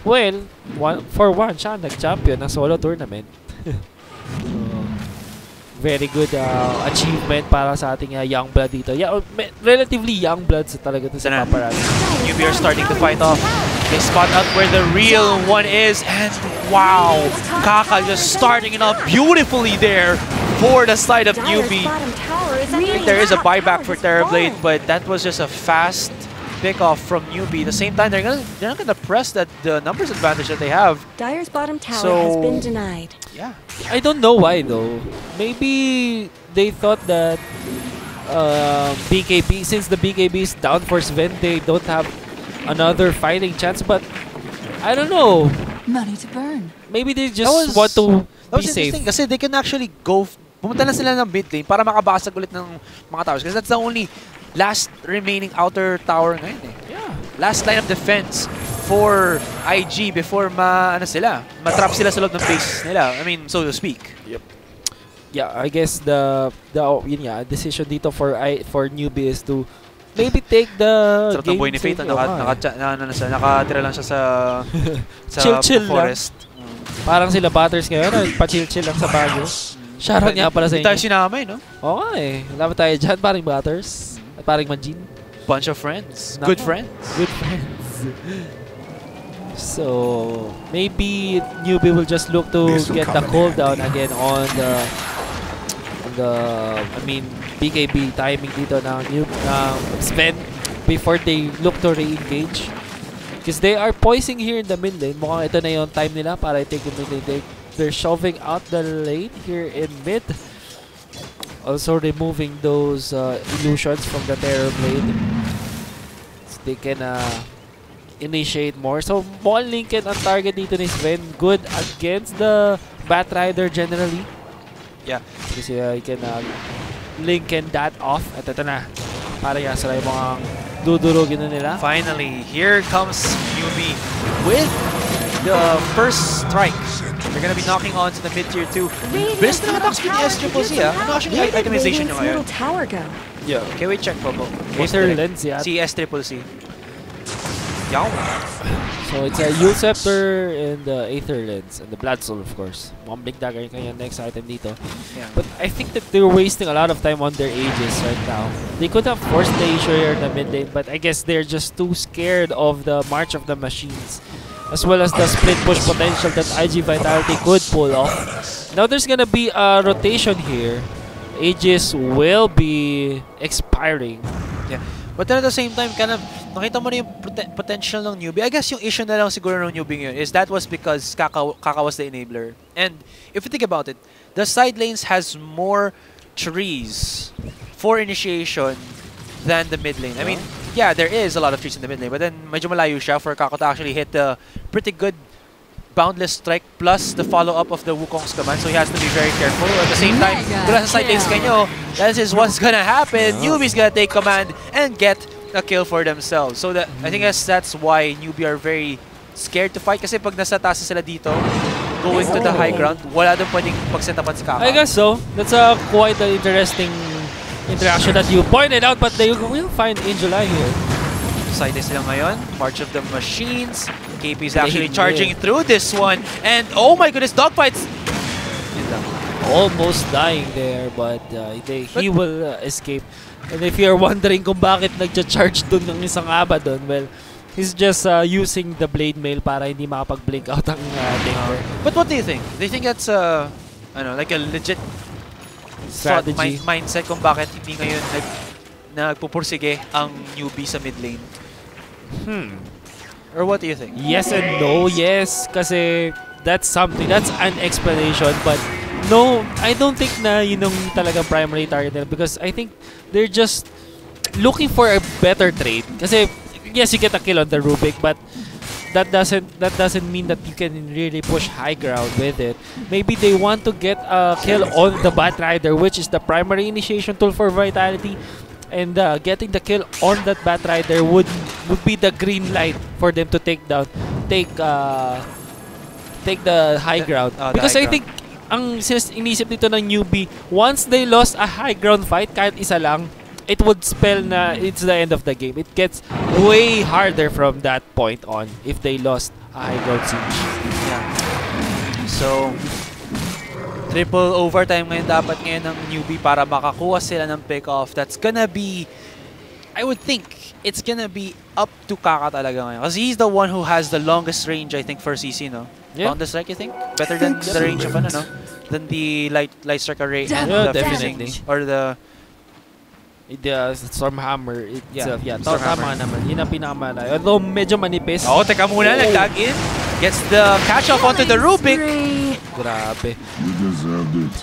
Well, for one, siya nag-champion ng solo tournament. Very good achievement para sa ating young blood dito. Yeah, relatively young blood talaga ito sa Paparazzi. Newbee are starting to fight off. They spot out where the real one is, and wow, Kaka just starting it off beautifully there for the side of Newbee. I think there is a buyback for Terrorblade, but that was just a fast pick-off from Newbee. At the same time, they're not gonna press the numbers advantage that they have. Dire's bottom tower has been denied. Yeah. I don't know why though. Maybe they thought that BKB, since the BKB is down for Sven, they don't have another fighting chance, but I don't know. Money to burn. Maybe they just want to be safe. Kasi they can actually go, pumunta na sila ng mid lane para makabasag ulit ng mga towers. Kasi that's the only last remaining outer tower ngayon eh. Yeah. Last line of defense for IG before matrap sila sa loob ng base nila. I mean, so to speak. Yep. Yeah, I guess the decision dito for Newbee is to maybe take the game. Sarap ng boy ni Fate. Nakatira lang siya sa chill forest. Parang sila batters ngayon, pa-chill lang sa Baguio. Shoutout nga pala sa inyo. Hindi tayo sinamay, no? Oo nga eh. Alam tayo dyan, paring batters. At paring Manjin. Bunch of friends. Good friends. Good friends. So, maybe Newbee will just look to get the cooldown again on the BKB timing dito ng Sven before they look to re-engage. Because they are poising here in the mid lane. Mukhang ito na yung time nila para i-take the mid lane. They're shoving out the lane here in mid. Also removing those illusions from the Terror Blade. So they can initiate more. So, mukhang Lincoln ang target dito ni Sven. Good against the Batrider generally. Yeah. Kasi you can Lincoln that off. At ito na. Para yasara yung mga dudurugin na nila. Finally, here comes Newbee with the first strike. They're gonna be knocking on to the mid-tier 2. Best na attacks with the S-Triple-C, ah. Ano actually itemization nyo ngayon? Yeah. Okay, wait, check po. Aether Lens, yeah. Si S-Triple-C. Yaw. So it's a Yule Scepter and the Aether Lens and the Blood Soul, of course. Mukhang Big Dagger yung kanyang next item dito. Yeah. But I think that they're wasting a lot of time on their Aegis right now. They could have forced the issue here in the mid lane, but I guess they're just too scared of the March of the Machines, as well as the split push potential that IG Vitality could pull off. Now there's gonna be a rotation here. Aegis will be expiring. Yeah. But then at the same time, kind of, nakita mo na yung potential ng Newbee. I guess yung issue na lang siguro ng Newbee ngayon is that was because Kaka was the enabler. And if you think about it, the side lanes has more trees for initiation than the mid lane. I mean, yeah, there is a lot of trees in the mid lane, but then medyo malayo siya for Kako to actually hit the pretty good Boundless Strike plus the follow-up of the Wukong's command, so he has to be very careful. At the same time, kung nasa side lanes kanyo, that is what's gonna happen. Newbee's gonna take command and get a kill for themselves. So that I think that's why Newbee are very scared to fight, kasi pag nasa taas sila dito, going to the high ground, wala doon pwedeng pagsetapan si Kaka. I guess so. That's quite an interesting interaction that you pointed out, but they will find Angel Eye here. Side sila ngayon, March of the Machines. KP is actually charging through this one, and oh my goodness, dogfights! Almost dying there, but he will escape. And if you're wondering kung bakit nagcha-charge dun ng isang aba dun, well, he's just using the blade mail para hindi makapag-blink out ang Tinker. But what do you think? Do you think that's like a legit strategy mindset kung bakit hindi ngayon nagpupursige ang Newbee sa mid lane? Or what do you think? Yes and no. Yes, kasi that's something. That's an explanation. But no, I don't think na yun yung talagang primary target nila, because I think they're just looking for a better trade. Kasi yes, you get a kill on the Rubik, but that doesn't mean that you can really push high ground with it. Maybe they want to get a kill on the Batrider, which is the primary initiation tool for Vitality. And getting the kill on that Batrider would be the green light for them to take the high ground. Because I think ang inisip dito ng Newbee, once they lost a high ground fight, kahit isa lang, it would spell na it's the end of the game. It gets way harder from that point on if they lost a high ground siege. Yeah. So, triple overtime ngayon dapat ngayon ng Newbee para makakuha sila ng pick-off. That's gonna be, I would think, it's gonna be up to Kaka talaga ngayon. Because he's the one who has the longest range, I think, for CC, no? Yeah. Boundless Strike, you think? Better than the range of, than the Light Strike array. Yeah, definitely. Or the Stormhammer itself. Yeah, Stormhammer. tama naman. Yun ang pinakamalayo. Although medyo manipis. Oh, teka muna. Nag-tag in. Gets the catch-off onto the Rubik. Grabe.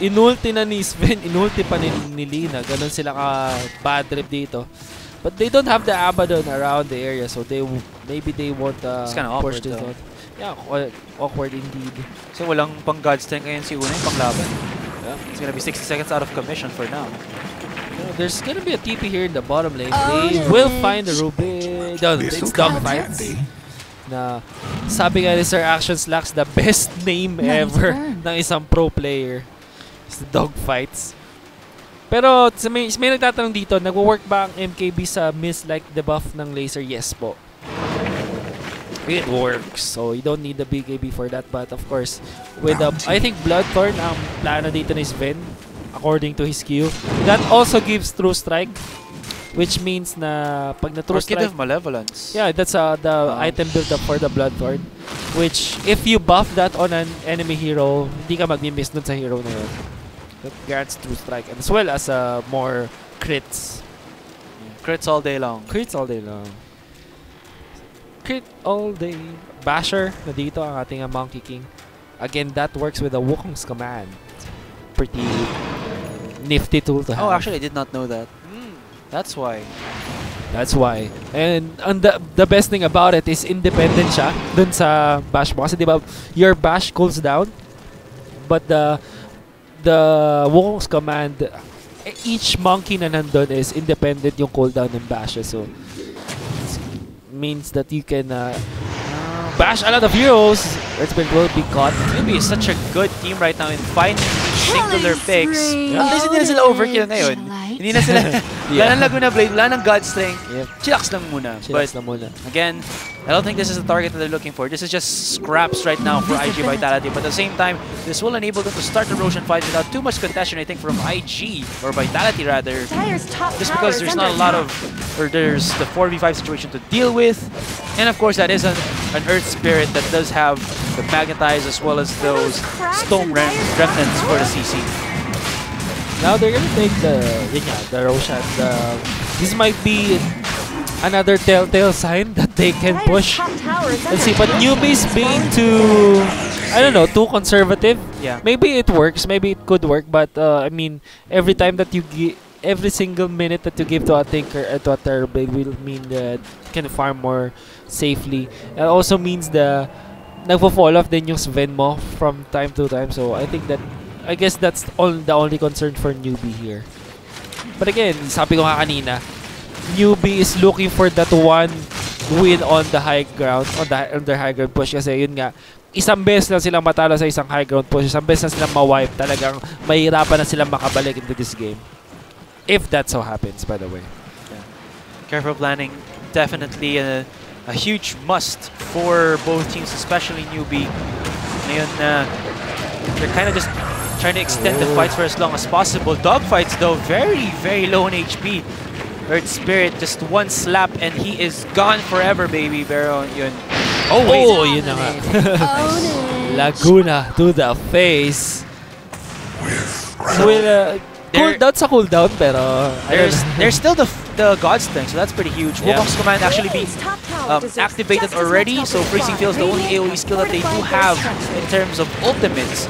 Inulti na ni Sven. Inulti pa ni Lina. Ganon sila ka-bad trip dito. But they don't have the Abaddon around the area, so maybe they won't It's kind of push awkward this though. out. Yeah, awkward indeed. So walang pang God's Strength ngayon si Unay, pang laban. Yeah. It's gonna be 60 seconds out of commission for now. There's gonna be a TP here in the bottom lane. They will find the Ruby. No, it's Dogfights. Na sabi nga ni Sir Action Slacks, the best name ever ng isang pro player is the Dogfights. Pero may nagtatanong dito, nagwo-work ba ang MKB sa miss-like debuff ng laser? Yes po. It works. So you don't need the BKB for that. But of course, with I think Bloodthorn, ang plano dito ni Sven, according to his Q, that also gives True Strike, which means na pag na True Strike, of Malevolence. yeah, that's the item build up for the Bloodthorn, which if you buff that on an enemy hero, hindi ka magmi-miss dun sa hero na yun. That grants True Strike, and as well as more crits. Crits all day long. Crits all day long. Crit all day. Basher na dito ang ating Monkey King. Again, that works with the Wukong's command. Pretty nifty tool to have. Oh, actually, I did not know that. That's why. That's why. And the best thing about it is independent siya dun sa bash mo. Kasi diba, your bash cools down, but the Wukong's command, each monkey na nandun is independent yung cooldown ng bashes. So, means that you can bash a lot of heroes. Redspin will be caught. Newbee is such a good team right now in finding singular picks. At least hindi na sila overkill ngayon. Hindi na sila, wala nang Laguna Blade, wala nang God's Strength. Yep. Chillax lang muna. Chillax lang muna. Again, I don't think this is the target that they're looking for. This is just scraps right now for IG Vitality. But at the same time, this will enable them to start the Roshan fight without too much contention, I think, from IG, or Vitality rather. Just because there's not a lot of, or there's the 4v5 situation to deal with. And of course, that is an Earth Spirit that does have the Magnetize as well as those Stone Remnants for the CC. Now they're gonna take the Roshan. This might be another telltale sign that they can push. Let's see, but Newbee's being too, I don't know, too conservative. Yeah. Maybe it works, maybe it could work, but I mean, every time that you every single minute that you give to a Tinker to a Terrorblade will mean that you can farm more safely. It also means the nagfo-fall off din yung Sven mo from time to time. So I guess that's the only concern for Newbee here. But again, sabi ko nga kanina, Newbee is looking for that one win on the high ground, on their high ground push. Kasi yun nga, isang beses lang silang matalo sa isang high ground push, isang beses lang silang ma-wipe, talagang mahirapan na silang makabalik into this game. If that so happens, by the way. Yeah. Careful planning, definitely a huge must for both teams, especially Newbee. Ngayon, they're kind of just trying to extend the fights for as long as possible. Dogfights, though, very, very low in HP. Earth Spirit, just one slap and he is gone forever, baby. Pero yun. Oh, yun na nga. Laguna to the face. Cooldown sa cooldown, pero there's still the God's Strength, so that's pretty huge. Yeah. Wukong's command actually being activated already, so Freezing Field is the only AoE skill that they do have in terms of ultimates.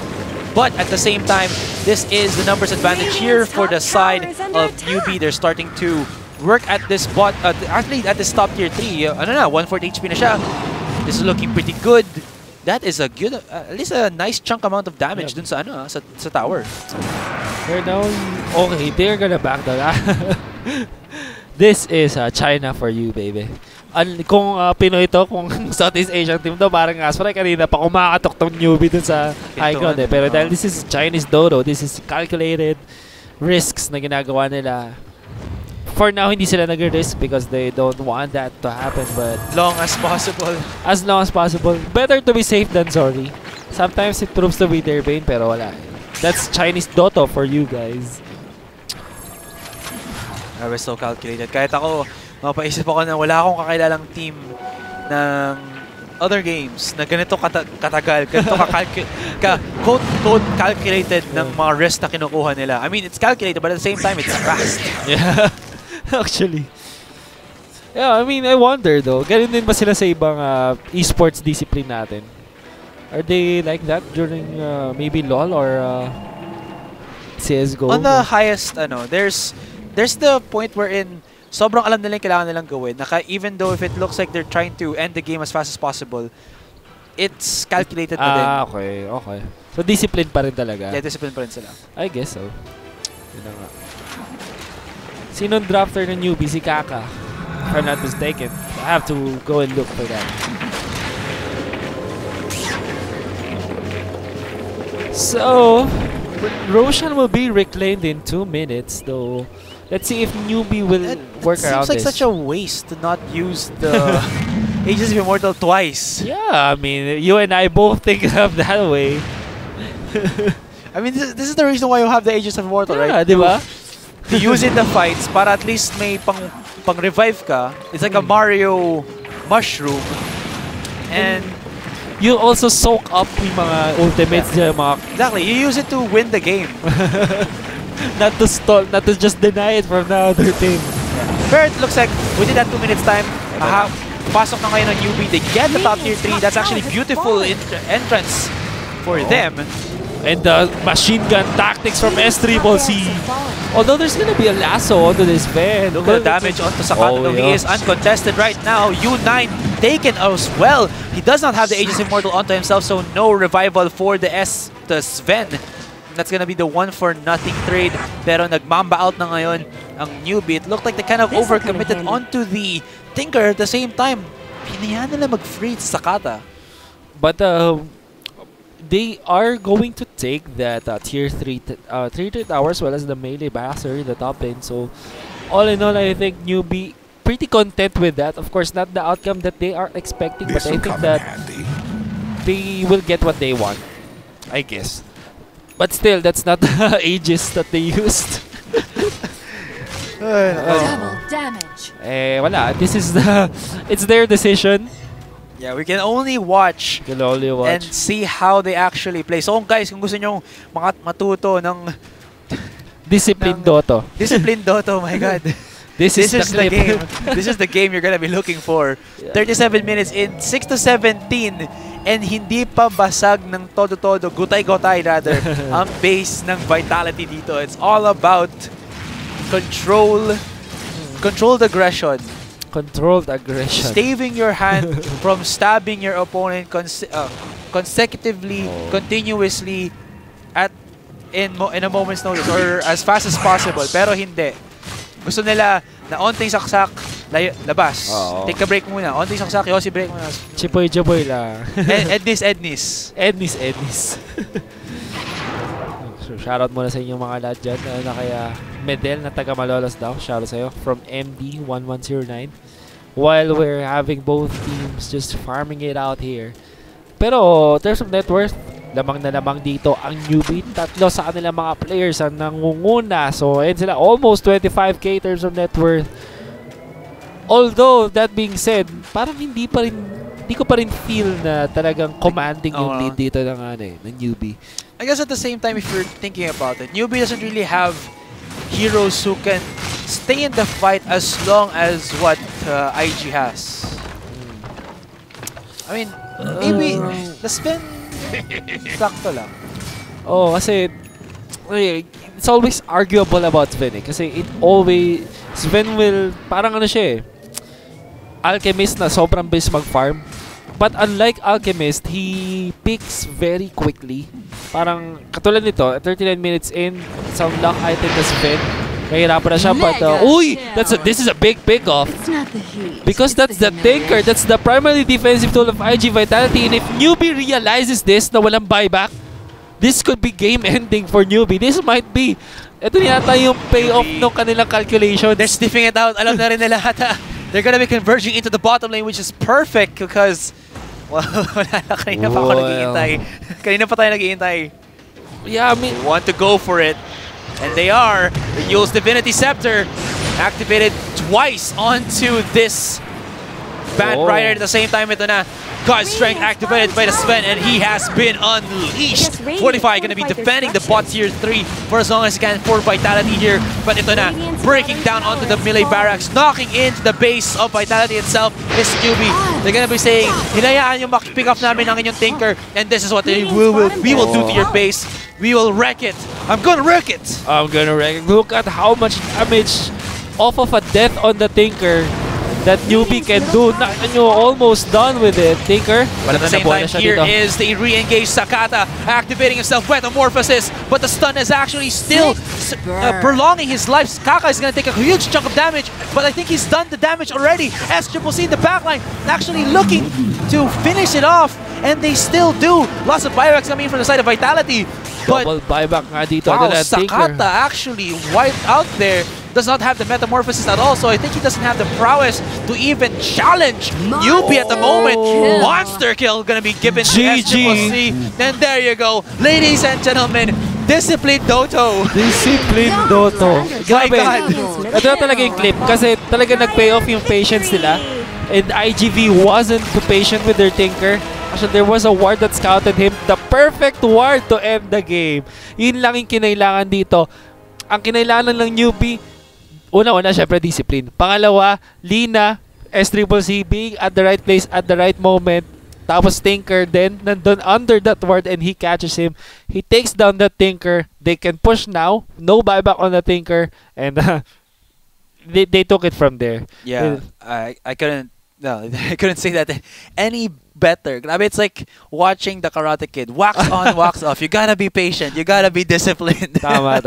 But at the same time, this is the numbers advantage here for the side of Newbee. They're starting to work at this bot, actually at this top tier 3. I don't know, 140 HP na siya. This is looking pretty good. That is a good, at least a nice chunk amount of damage dun sa sa tower. They're now okay. They're gonna back down. This is China for you, baby. Kung Pinoy to, kung Southeast Asian team to, parang Asparay kanina pa kumakatok tong Newbee dun sa high ground eh. Pero dahil this is Chinese dodo, this is calculated risks na ginagawa nila. For now, hindi sila nag-risk because they don't want that to happen, but Long as possible. as long as possible. Better to be safe than sorry. Sometimes it proves to be their bane, pero wala. That's Chinese Dota for you guys. I was so calculated. Kahit ako, mapaisip ako na wala akong kakilalang team ng other games na ganito katagal, ganito quote-unquote calculated ng mga risks na kinukuha nila. I mean, it's calculated, but at the same time, it's fast. Yeah. Actually. Yeah, I mean, I wonder though. Ganun din ba sila sa ibang eSports discipline natin? Are they like that during maybe LoL or CSGO? On the highest, there's the point wherein sobrang alam nila yung kailangan nilang gawin. Even though if it looks like they're trying to end the game as fast as possible, it's calculated na din. Okay. So, discipline pa rin talaga. Yeah, discipline pa rin sila. I guess so. Yun na nga. Sinong drafter ng Newbee? Si Kaka. If I'm not mistaken. I have to go and look for that. So, Roshan will be reclaimed in 2 minutes, though. Let's see if Newbee will work around this. It seems like such a waste to not use the Aegis of Immortal twice. Yeah, I mean, you and I both think of that way. I mean, this is the reason why you have the Aegis of Immortal, right? Yeah, diba? To use in the fights para at least may pang-revive ka. It's like a Mario mushroom. And you also soak up yung mga ultimates niya, Exactly, you use it to win the game. Not to stall, not to just deny it from the other team. But it looks like within that 2 minutes time, pasok na ngayon ng Newbee. They get the top tier 3. That's actually beautiful entrance for them. And the machine gun tactics from S3C. Although there's gonna be a lasso onto this van. Look at the damage onto Sakata. He is uncontested right now. U9 taken as well. He does not have the Aegis Immortal onto himself, so no revival for the Sven. That's gonna be the 1-for-nothing trade. Pero nagmamba out na ngayon ang Newbee. It looked like they kind of overcommitted onto the Tinker at the same time. Hinayaan nila mag-free sa Sakata. But they are going to take that tier 3 tower as well as the melee Basser in the top lane. So all in all, I think Newbee pretty content with that. Of course, not the outcome that they are expecting, but I think that they will get what they want, I guess. But still, that's not the Aegis that they used. Double damage. Wala. This is it's their decision. Yeah, we can only watch and see how they actually play. So guys, kung gusto nyo matuto ng Discipline Dota. Discipline Dota, oh my god. This is the game. This is the game you're gonna be looking for. Yeah. 37 minutes in, 6-17. And hindi pa basag ng todo-todo, gutay-gutay rather, ang base ng Vitality dito. It's all about controlled aggression. Controlled aggression. Staving your hand from stabbing your opponent consecutively, continuously, in a moment's notice or as fast as possible. Pero hindi. Gusto nila na onting saksak, labas. Take a break muna. Onting saksak, Yossi break muna. Chipoy lang. Ednis. So, shoutout muna sa inyong mga lahat dyan na kaya Medel na taga Malolos daw. Shoutout sa'yo from MD1109. While we're having both teams just farming it out here. Pero, in terms of net worth, lamang na lamang dito ang Newbee. Tatlo sa kanilang mga players ang nangunguna. So, ayun sila, almost 25k in terms of net worth. Although, that being said, parang hindi ko pa rin feel na talagang commanding yung lead dito ng Newbee. I guess at the same time, if you're thinking about it, Newbee doesn't really have heroes who can stay in the fight as long as what IG has. I mean, maybe the Sven sakto lang. Oh, kasi it's always arguable about Sven eh. Kasi Sven will, parang ano siya eh, Alchemist na sobrang bilis mag-farm. But unlike Alchemist, he picks very quickly. Parang katulad nito, 39 minutes in, some luck item na Sven. Kahirapan na siya, but this is a big pick-off. Because that's the Tinker, that's the primary defensive tool of IG Vitality. And if Newbee realizes this, na walang buyback, this could be game-ending for Newbee. This might be, ito yata yung payoff ng kanilang calculation. They're sniffing it out. Alam na rin nila hata. They're gonna be converging into the bottom lane, which is perfect because, well, kanina pa ako nag-iintay. Kanina pa tayo nag-iintay. Yeah, I mean, want to go for it. And they are. The Yule's Divinity Scepter activated twice onto this Band Rider at the same time. Ito na. God's Strength activated by the Sven, and he has been unleashed. 45 going to be defending the bot tier 3 for as long as he can for Vitality here. But ito na, breaking down onto the melee barracks, knocking into the base of Vitality itself is Newbee. They're going to be saying, hinayaan yung pick up namin ng inyong Tinker, and this is what we will do to your base. We will wreck it. I'm gonna wreck it. I'm gonna wreck it. Look at how much damage off of a death on the Tinker that Newbee can do. Almost done with it, Tinker. But at the same time, here is the re-engaged Sakata activating himself, Metamorphosis, but the stun is actually still prolonging his life. Kaka is going to take a huge chunk of damage, but I think he's done the damage already. SCCC in the backline actually looking to finish it off, and they still do. Lots of buybacks coming in from the side of Vitality. But double buyback nga dito. wow, Sakata actually wiped out there. Does not have the Metamorphosis at all, so I think he doesn't have the prowess to even challenge Newbee at the moment. Monster kill gonna be given to SCCC. And there you go, ladies and gentlemen, Disciplined Doto. Disciplined Doto. Grabe. Ito na talaga yung clip kasi talaga nag-pay off yung patience nila. And IGV wasn't too patient with their Tinker. Actually, there was a ward that scouted him. The perfect ward to end the game. Yun lang yung kinailangan dito. Ang kinailangan ng Newbee, una-una, syempre, discipline. Pangalawa, Lina, SCCC being at the right place at the right moment. Tapos Tinker then nandun under that ward and he catches him. He takes down the Tinker. They can push now. No buyback on the Tinker. And they took it from there. Yeah, I couldn't say that any better. I mean, it's like watching the Karate Kid. Wax on, wax off. You gotta be patient. You gotta be disciplined. Tama.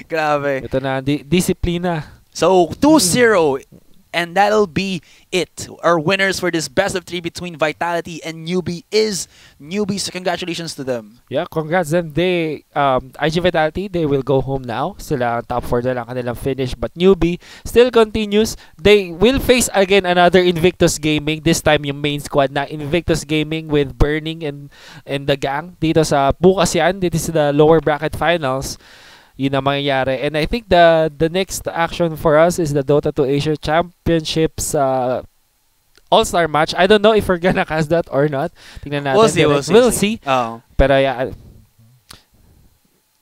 Grabe. Ito na, disiplina. So, 2-0. And that'll be it. Our winners for this best of 3 between Vitality and Newbee is Newbee. So congratulations to them. Yeah, congrats them. They, IG Vitality, they will go home now. Sila top 4 na lang kanilang finish. But Newbee still continues. They will face again another Invictus Gaming. This time yung main squad na Invictus Gaming with Burning and the gang. Dito sa bukas yan. Dito is the lower bracket finals. Yun ang mangyayari. And I think the next action for us is the Dota 2 Asia Championships All-Star match. I don't know if we're gonna cast that or not. Tingnan natin. We'll see. Oh. Pero yeah.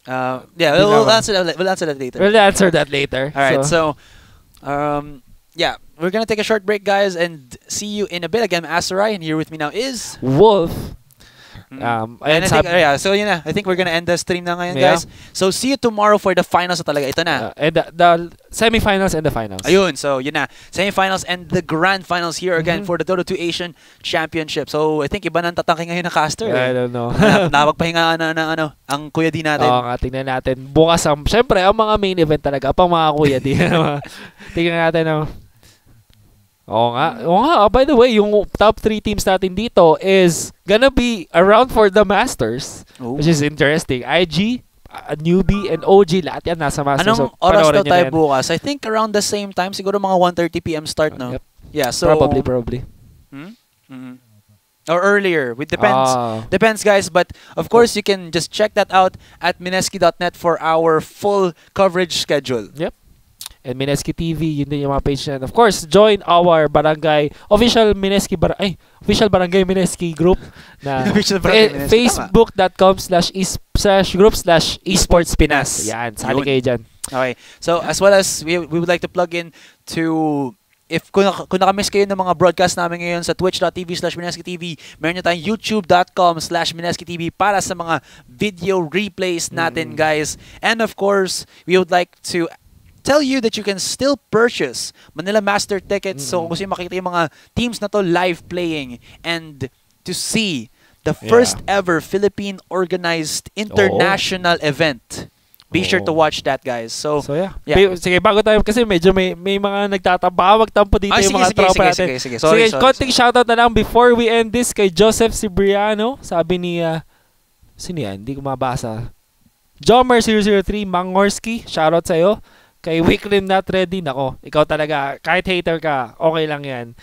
We'll answer that later. We'll answer that later. Alright, so yeah, we're gonna take a short break, guys, and see you in a bit. Again, Asarai, and here with me now is Wolf. And I think, so yun na. I think we're gonna end the stream na ngayon, guys. So see you tomorrow for the finals na talaga. Ito na. And the semi-finals and the finals. Ayun, so yun na. Semi-finals and the grand finals here again for the Dota 2 Asian Championship. So I think iba nang tatangking ngayon na caster. I don't know. Napagpahinga na ang Kuya D natin. Oo nga, tingnan natin. Bukas syempre, ang mga main event talaga, pang mga Kuya D. Tingnan natin Oo nga. By the way, yung top 3 teams natin dito is gonna be around for the Masters. Ooh. Which is interesting. IG, Newbee, and OG, lahat yan nasa Masters. Anong oras daw tayo bukas? I think around the same time. Siguro mga 1:30 PM start, no? Yep. Yeah, so... Probably. Or earlier. It depends. Depends, guys. But, of course, you can just check that out at mineski.net for our full coverage schedule. Yep. And Mineski TV, yun din yung mga page na. Of course, join our barangay, official barangay Mineski group na facebook.com/group/esports Pinas. Yan, sali kayo dyan. Okay. So, as well as we would like to plug in to kung nakamiss kayo ng mga broadcast namin ngayon sa twitch.tv/MineskiTV, meron nyo tayong youtube.com/MineskiTV para sa mga video replays natin, guys. And of course, we would like to tell you that you can still purchase Manila Master tickets. So, kung gusto nyo makita yung mga teams na to live playing and to see the first ever Philippine organized international event. Be sure to watch that, guys. So yeah. Sige, bago tayo kasi medyo may mga magtampo dito yung mga tropa natin. Sige, konting shoutout na lang before we end this kay Joseph Cibriano. Sabi ni sino yan? Hindi ko mabasa. Jomer003 Mangorski, shoutout sa'yo. Kay Wicklin Not Ready, nako, ikaw talaga, kahit hater ka, okay lang yan.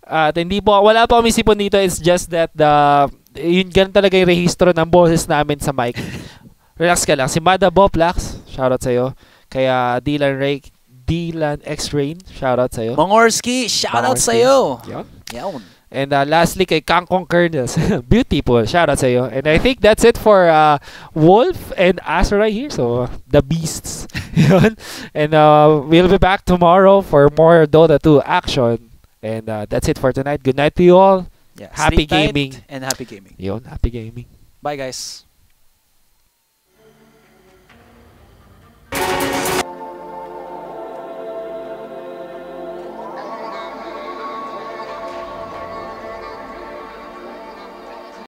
At wala pa kami sipon dito, it's just that yun ganun talaga yung rehistro ng boses namin sa mic. Relax ka lang. Si Mada Boplax, shoutout sa'yo. Kaya Dylan X-Rain, shoutout sa'yo. Mangorski, shoutout sa'yo. Yan. And lastly, kay Kangkong Kernels. Beautiful. Shout out sa iyo. And I think that's it for Wolf and Asarai here. So, the beasts. And we'll be back tomorrow for more Dota 2 action. And that's it for tonight. Good night to you all. Yeah, happy gaming. And happy gaming. Happy gaming. Bye, guys.